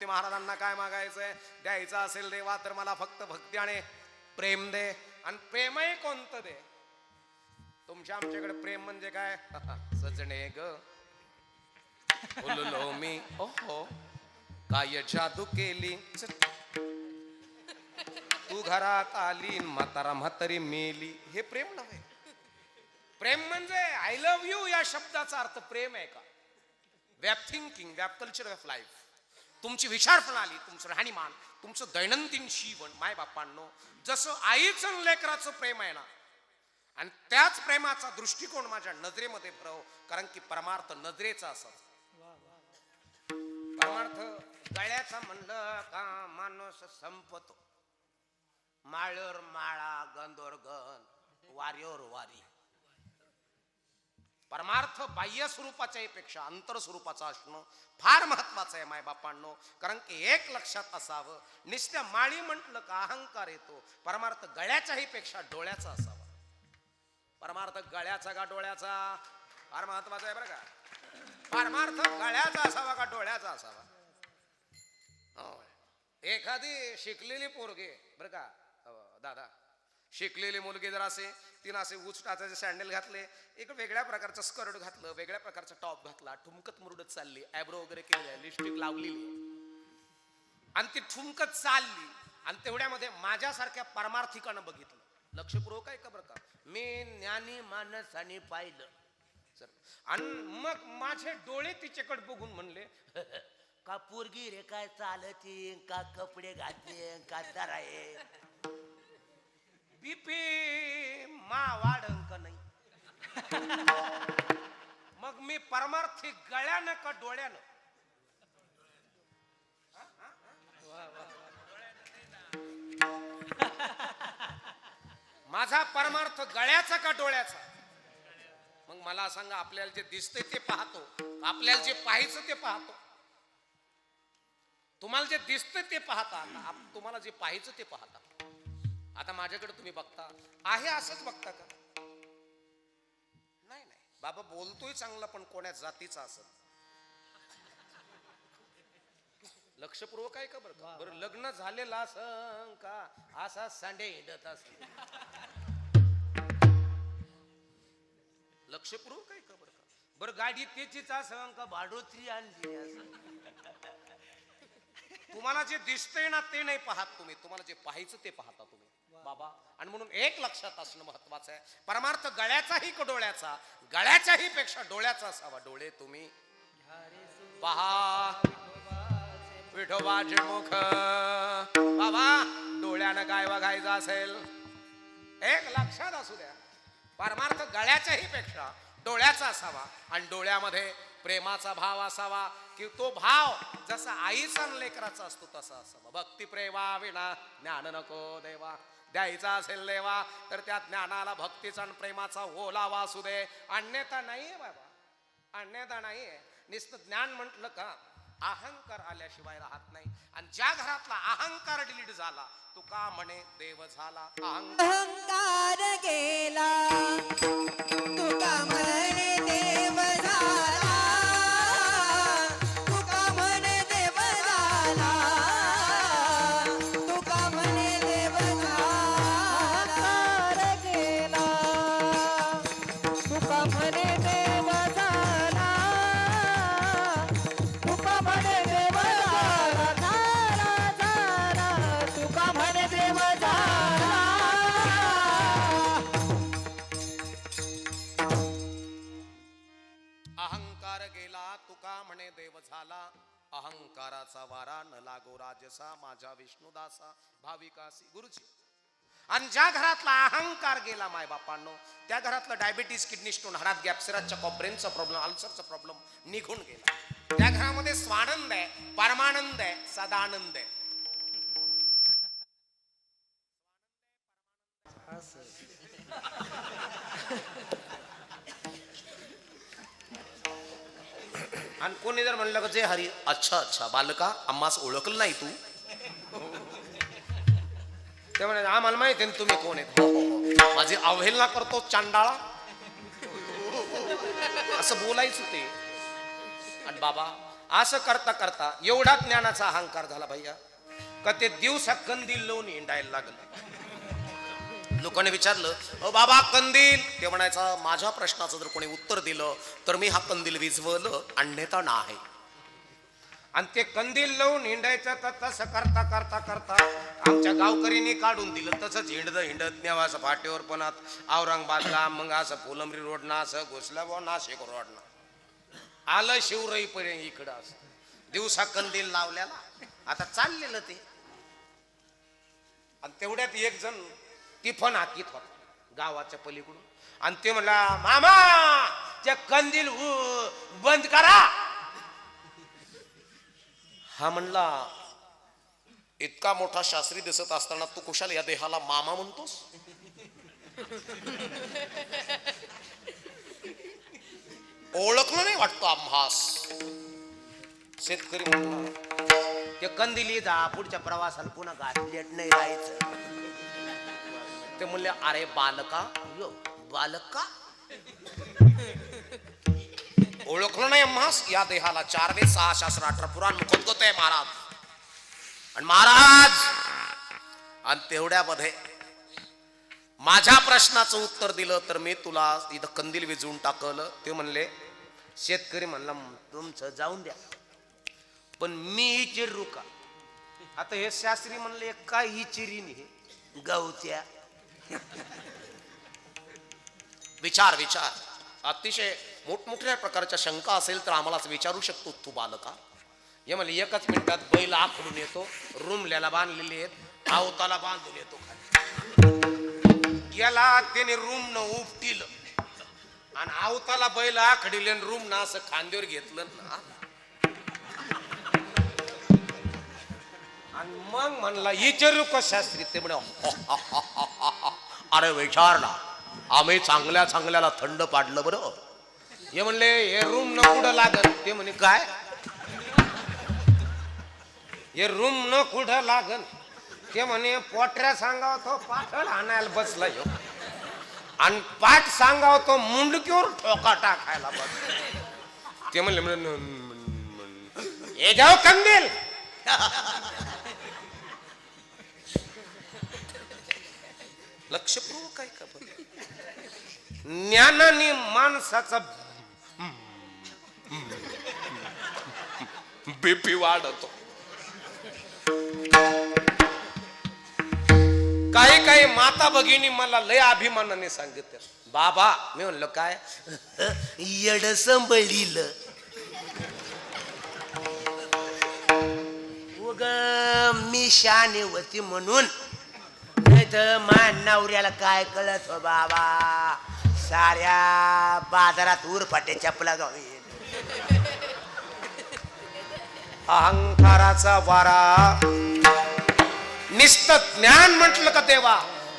महाराजांना काय मागायचंय? द्यायचं असेल देवा तर मला फक्त भक्ती आणि प्रेम दे. आणि प्रेमही कोणतं दे? तुमच्या आमच्याकडे प्रेम म्हणजे काय? सजणे ग बोललो मी ओहो काय जादू केली, तू घरात आली म्हातारा म्हातारी मेली. हे प्रेम नव्हे. प्रेम म्हणजे आय लव्ह यू या शब्दाचा अर्थ प्रेम आहे का? Web thinking, web culture of life, तुमची विचार प्रणाली, तुमचं राहणीमान, तुमचं दैनंदिन जीवन. माय बापांनो, जसं आईचं लेकराचं प्रेम आहे ना, आणि त्याच प्रेमाचा दृष्टिकोन माझ्या नजरेमध्ये भरव. कारण की परमार्थ नजरेचा असा. परमार्थ गळ्याचा म्हणलं का माणूस संपतो. माळ्यावर माळा, गंधोर गण, वारीवर वारी. परमार्थ बाह्य स्वरूपाच्या पेक्षा अंतर स्वरूपाचा असणं फार महत्वाचं आहे माय बापांनो. कारण की एक लक्षात असावं, नुसत्या माळी म्हटलं का अहंकार येतो. परमार्थ गळ्याच्याही पेक्षा डोळ्याचा असावा. परमार्थ गळ्याचा का डोळ्याचा फार महत्वाचा आहे बरं का. परमार्थ गळ्याचा असावा का डोळ्याचा असावा. एखादी शिकलेली पोरगी बरं का दादा, शिकलेली मुलगी जर असे, तिनं असे उच टाचाचे सँडल घातले, एक वेगळ्या प्रकारचं स्कर्ट घातलं, वेगळ्या प्रकारचा टॉप घातला, ठुमकत मुरडत चालली, आयब्रो वगैरे केले, लिपस्टिक लावलेली आणि ती ठुमकत चालली, आणि तेवढ्यामध्ये माझ्यासारख्या परमार्थिकानं बघितलं. लक्षपूर्वक आहे का बरं का. मी ज्ञानी माणसाने पाहिलं सर, आणि मग माझे डोळे तिच्याकडे बघून म्हणले का पोरगी रे काय चालती, का कपडे घातले, का आहे बीपी मा वाढंक नाही. मग मी परमार्थी गळ्यानं का डोळ्यानं? माझा परमार्थ गळ्याचा का डोळ्याचा? मग मला सांगा, आपल्याला जे दिसतंय ते पाहतो, आपल्याला जे पाहायचं ते पाहतो. तुम्हाला जे दिसतंय ते पाहता, तुम्हाला जे पाहायचं ते पाहता. आता माझ्याकडे तुम्ही बघता आहे असंच बघता का? नाही नाही, बाबा बोलतोय चांगला पण कोण्या जातीचा असत. लक्षपूर्वक आहे का बरं का. बरं लग्न झालेला असं का असा सांडे हिंडत असत. लक्षपूर्वक आहे का बरं का. बरं गाडी त्याचीच असं का भाडोत्री आणली असं. तुम्हाला जे दिसतंय ना ते नाही पाहत तुम्ही, तुम्हाला जे पाहायचं ते पाहता तुम्ही बाबा. आणि म्हणून एक लक्षात असणं महत्वाचं आहे, परमार्थ गळ्याचाही का डोळ्याचा? गळ्याच्याही पेक्षा डोळ्याचा असावा. डोळे तुम्ही पहा विठोबाचे मुख. बाबा डोळ्यानं काय बघायचं असेल, एक लक्षात असू द्या, परमार्थ गळ्याच्याही पेक्षा डोळ्याचा असावा. आणि डोळ्यामध्ये प्रेमाचा भाव असावा, की तो भाव जसा आईचा लेकराचा असतो तसा असावा. भक्ती प्रेमा विना ज्ञान नको देवा. द्यायचा असेल देवा तर त्या ज्ञानाला भक्तीचा आणि प्रेमाचा ओलावा असू दे. अन्यथा नाहीये बाबा, अन्यथा नाहीये. नुसतं ज्ञान म्हटलं का अहंकार आल्याशिवाय राहत नाही. आणि ज्या घरातला अहंकार डिलीट झाला तो का म्हणे देव झाला. अहंकार गेला तुका म्हणे देव झाला. तुका म्हणे देव झाला. तुका म्हणे देव झाला. गेला तुका म्हणे देव झाला. तुका म्हणे देव झाला. झाला तुका म्हणे देव झाला. अहंकार गेला तुका म्हणे देव झाला. अहंकाराचा वारा न लागो राजसा माझ्या विष्णुदासा भाविकासी. गुरुजी, आणि ज्या घरातला अहंकार गेला माय बापांनो, त्या घरातलं डायबिटीस, किडनी स्टोन, हाडात गॅप, सिराच्या कॉब्रेनचा प्रॉब्लेम, अल्सरचा प्रॉब्लेम निघून गेला. त्या घरामध्ये स्वानंद आहे, परमानंद आहे, सदानंद आहे. आणि कोणी जर म्हणलं का जे हरी, अच्छा अच्छा बालका आम्हास ओळखलं नाही तू, ते म्हणे आम्हाला माहिती आहे तुम्ही कोण आहेत. माझी अवहेलना करतो चांडाळा, असं बोलायचं ते. आणि बाबा असं करता करता एवढा ज्ञानाचा अहंकार झाला भैया का ते दिवसा कंदील लावून हिंडायला लागलं. लोकांनी विचारलं अ बाबा कंदील, ते म्हणायचा माझ्या प्रश्नाचं जर कोणी उत्तर दिलं तर मी हा कंदील विझवलं अन्यथा नाही. आणि ते कंदील लावून हिंडायचं तर तसं करता करता करता आमच्या गावकरीने काढून दिलं. तसंच हिंडत नेवा असं फाटेवर पण औरंगाबादला, मग असं फुलंब्री रोडना, असं घोसला नाशिक रोडना आलं शिवराई पर्यंत इकडं असं दिवसा कंदील लावल्याला. आता चाललेलं ते. आणि तेवढ्यात एक जण टिफन हातीत होता गावाच्या पलीकडून, आणि ते म्हणला मामा त्या कंदील बंद करा. हा म्हणला इतका मोठा शास्त्री दिसत असताना तू कुशाल या देहाला मामा म्हणतोस? ओळखलं नाही वाटतं आम्हास. शेतकरी म्हणला ते कंदिली जा पुढच्या प्रवासाला पुन्हा गाठलेट नाही राहायचं. ते म्हणले अरे बालका, यो बालका ओळखलं नाही आम्हास? या देहाला 4 वेद 6 शास्त्र 18 पुराण मुखोद्गत आहे महाराज. आणि महाराज आणि तेवढ्यामध्ये माझ्या प्रश्नाचं उत्तर दिलं तर मी तुला इथं कंदील विजवून टाकलं. ते म्हणले शेतकरी म्हणला तुमचं जाऊन द्या पण मी चिरू का? आता हे शास्त्री म्हणले काय ही चिरीनी हे गावच्या. विचार विचार, अतिशय मोठमोठ्या प्रकारच्या शंका असेल तर आम्हाला विचारू शकतो तू बालका. हे म्हणले एकच मिनिटात बैल आखडून येतो, रूमल्याला बांधलेले आहेत, आवताला बांधून येतो खाली. गेला त्याने रूम न उपटील आणि आवताला बैल आखडिले, रूम ना असं खांद्यावर घेतलं ना. आणि मग म्हणला विचारू का शास्त्री? ते म्हणे अरे विचारला, आम्ही चांगल्या चांगल्याला थंड पाडलं बरं. हे म्हणले हे रूम न कुठं लागत? ते म्हणे काय हे रूम न कुठं लागल? ते म्हणे पोटऱ्या सांगाव तो पाठळ आणायला बसला ह्यो, आणि पाठ सांगाव तो मुंडकीवर ठोका टाकायला बसला. ते म्हणले हे जाऊ कंदील. लक्षपूर्वक काय का ज्ञानाने माणसाचा बीपी वाढतो. काही काही माता भगिनी मला लय अभिमानाने सांगितलं बाबा. मी म्हणलं काय? येड संभळील उग मी शाने होती म्हणून, नाही तर मा नवऱ्याला काय कळत हो बाबा. साऱ्या बाजारात उरफाटे चपला गावी. अहंकाराचा वारा निस्त ज्ञान म्हटलं का तेव्हा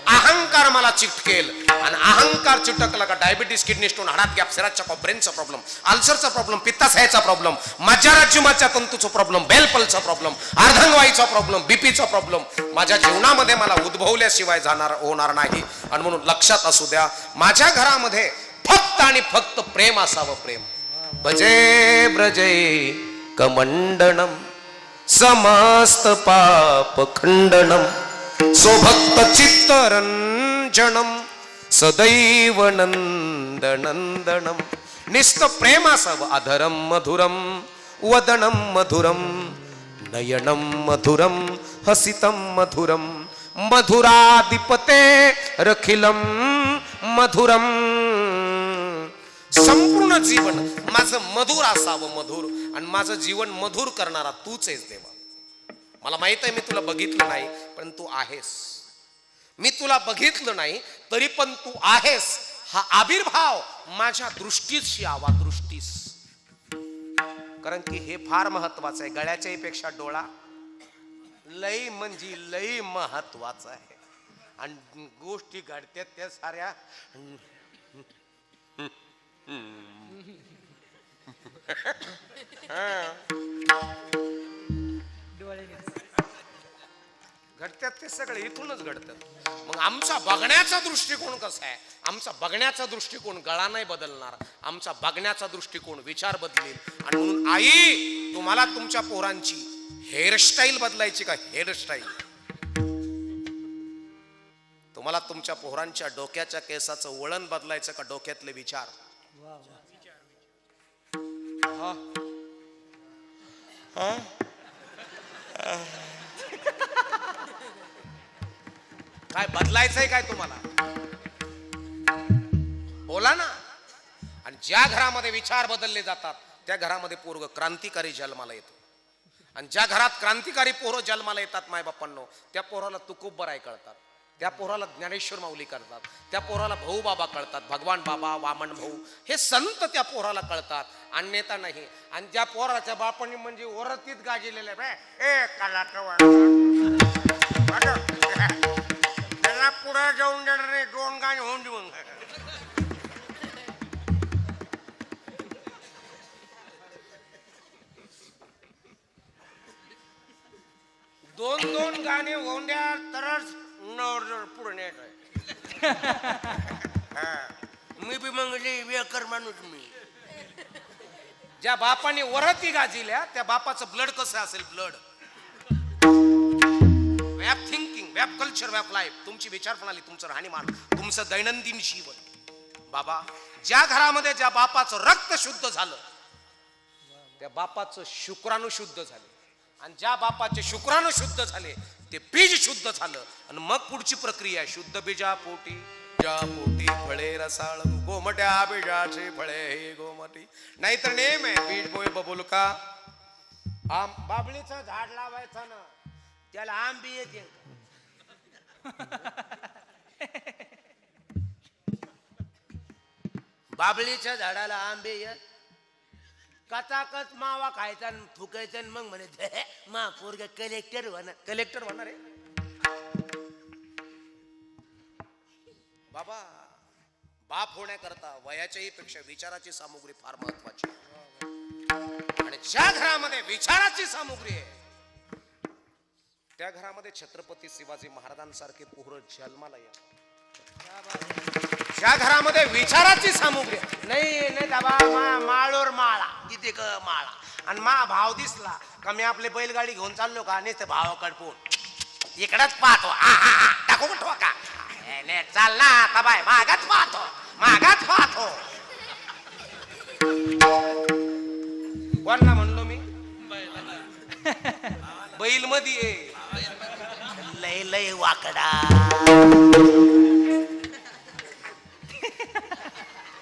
अहंकार मला चिटकेल, आणि अहंकार चिटकला का डायबिटीस, किडनी स्टोन, हाडात गॅप, सिराजचा ब्रेनचा प्रॉब्लेम, अल्सरचा प्रॉब्लेम, पित्ताशयाचा प्रॉब्लेम, मज्जाराज्युमाच्या तंतूचा प्रॉब्लेम, बेलपलचा प्रॉब्लेम, अर्धांगवायूचा प्रॉब्लेम, बीपीचा प्रॉब्लेम माझ्या जीवनामध्ये मला उद्भवल्याशिवाय होणार नाही. आणि म्हणून लक्षात असू द्या, माझ्या घरामध्ये फक्त आणि फक्त प्रेम असावं. प्रेम भजे ब्रजे कमंडनम समस्त पाप खंडनम सोभक्त चित्तरंजनम सदैव नंदनंदनम. निस्त प्रेम असावं. अधरम मधुरम वदनम मधुरम नयनम मधुरम हसितम मधुरम मधुराधिपते रखिलम मधुरम. संपूर्ण जीवन माझं मधुर असावं, मधुर. आणि माझं जीवन मधुर करणारा तूच आहेस देवा. मला माहित आहे मी तुला बघितलं नाही पण तू आहेस. मी तुला बघितलं नाही तरी पण तू आहेस. हा आविर्भाव माझ्या दृष्टीस यावा, दृष्टीस. कारण की हे फार महत्वाचं आहे. गळ्याच्याही पेक्षा डोळा लई म्हणजे लई महत्वाचा आहे. आणि गोष्टी घडतात त्या साऱ्या घडतात ते सगळे इथूनच घडतात. मग आमचा बघण्याचा दृष्टिकोन कसा आहे? आमचा बघण्याचा दृष्टिकोन गळा नाही बदलणार. आमचा बघण्याचा दृष्टिकोन विचार बदलेल. आणि म्हणून आई तुम्हाला तुमच्या पोरांची हेअरस्टाईल बदलायची का हेअरस्टाईल? तुम्हाला तुमच्या पोरांच्या डोक्याच्या केसाचं वळण बदलायचं का डोक्यातले विचार? हा? हा? काय बदलायचंय काय तुम्हाला? बोला ना. आणि ज्या घरामध्ये विचार बदलले जातात त्या घरामध्ये पोरग क्रांतिकारी जन्माला येतो. आणि ज्या घरात क्रांतिकारी पोरं जन्माला येतात मायबापांनो, त्या पोराला तुकोबराय कळतात, त्या पोराला ज्ञानेश्वर माऊली कळतात, त्या पोराला भाऊ बाबा कळतात, भगवान बाबा, वामन भाऊ हे संत त्या पोराला कळतात, अन्यथा नाही. आणि ज्या पोराच्या बापांनी म्हणजे ओरतीत गाजिलेले त्याला पुढे जाऊन देणार नाही, दोन गाणी होऊन देऊ. दोन दोन गाणे होऊन द्या तरच नवर पुढे न्यायचं. मी बी मंगली वेकर माणूस मी. ज्या बापाने वरती गाजिल्या त्या बापाचं ब्लड कसं असेल? ब्लड वॅप थिंकिंग, वॅप कल्चर, वॅप लाईफ, तुमची विचार प्रणाली, तुमचं राहणीमान, तुमचं दैनंदिन जीवन. बाबा, ज्या घरामध्ये ज्या बापाचं रक्त शुद्ध झालं त्या बापाचं शुक्राणू शुद्ध झाले. आणि ज्या बापाचे शुक्राणू शुद्ध झाले ते बीज शुद्ध झालं. आणि मग पुढची प्रक्रिया शुद्ध बीजा पोटी, ज्या पोटी फळे रसाळ, गोमट्या बीजाचे फळे हे गोमटी. नाहीतर नेम आहे बीज बोय बबुलका. बाबळीचं झाड लावायचं ना, त्याला आंबी येते. बाबळीच्या झाडाला आंबे येत, कचाकच मावा खायचा आणि फुकायचा. मग म्हणे मा पोरग कलेक्टर होणार. कलेक्टर होणार आहे बाबा. बाप होण्याकरता वयाच्याही पेक्षा विचाराची सामुग्री फार महत्वाची. आणि ज्या घरामध्ये विचाराची सामुग्री आहे त्या घरामध्ये छत्रपती शिवाजी महाराजांसारखे पोरं जन्माला येतात. ज्या घरामध्ये विचाराची सामुग्री नाही नाही दाबा माळोर माळा तिथे क माळा. आणि मा भाव दिसला का मी आपली बैलगाडी घेऊन चाललो का नाही ते भाव कडपून इकडच पाहतो. टाकू कुठवा का चाल ना आता बाय मागाच पाहतो, मागाच पाहतो. कोणला म्हणलो मी? बैल मध्ये लय लय वाकडा.